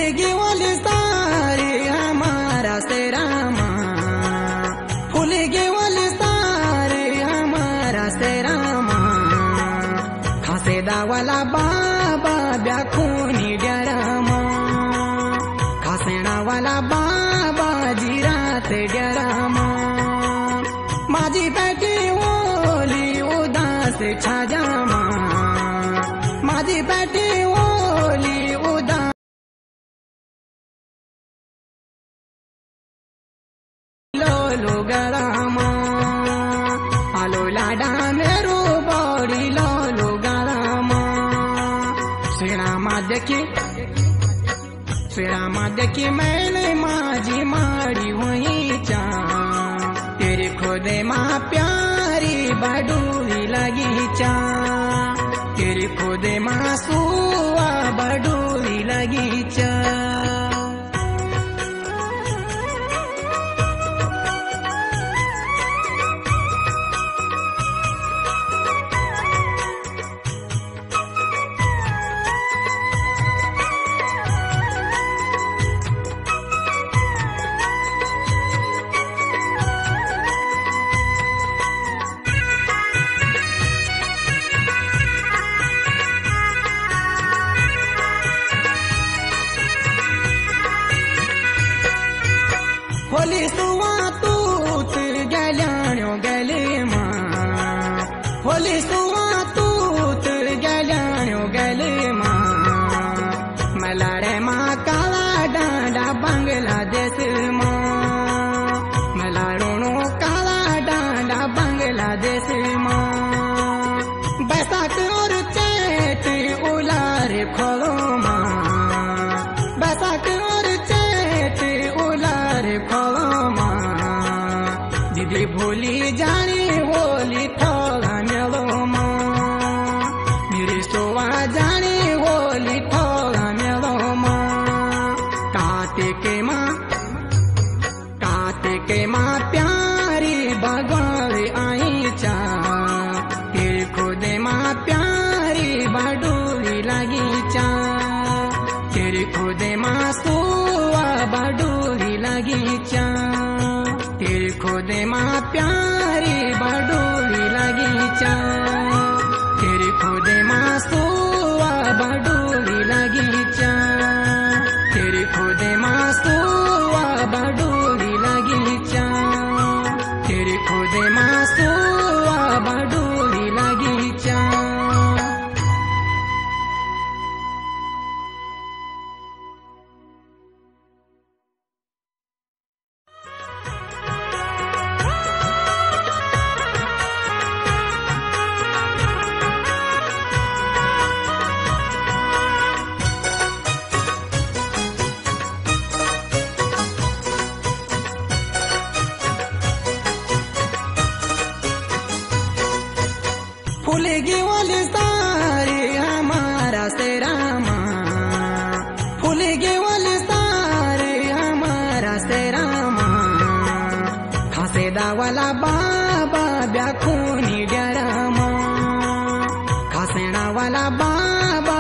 फुलगी वाली सारी हमारा से रामा, फुलगी वाली सारी हमारा से रामा, खासे दावाला बाबा ब्याखुनी डरामा, खासेना वाला बाबा जिरात डरामा, माझी बेटी ओली उदास छाजामा, माझी बेटी ओली उदास लोलो गरामा, आलो लाडा मेरो बॉडी लोलो गरामा, श्री रामा देखी मैंने माझी मारी वही चा, तेरे खुदे माँ प्यारी बडूरी लगी चा, तेरे खुदे माँ सुआ बडूरी लगी चा। होली सुवा तूत गल्याण्यो गले मा, होली सुवा तूत गल्याण्यो गले मा, मला रे मा काला डांडा बांग्लादेश मा, मला रोनो काला डांडा बांग्लादेश मा, बैसाख और चैत उलार खोलो मा, बैसाख और चैत उलार खोलो मा, दीदी भूली जानी होली थोड़ा मेलो मा, मेरी सोवा जानी होली थोड़ा मेलो मा, काते के माँ प्यारी बगल आई चा, तेरे खुदे माँ प्यारी बडूरी लगी चा, तेरे खुदे माँ सुआ बडूरी लगी चा, तेरे खुदे माँ प्यारी बडूरी लगी चा, तेरे खुदे माँ सुआ बडूरी लगी चा, तेरे खुदे माँ सुआ बडूरी लगी चा, तेरे खुदे माँ सुआ बडूरी लगी चा। फुलगी वाली सारी हमारा से रामा, फुलगी वाली सारी हमारा से रामा, खासे दावाला बाबा ब्याखुनी डरामा, खासेना वाला बाबा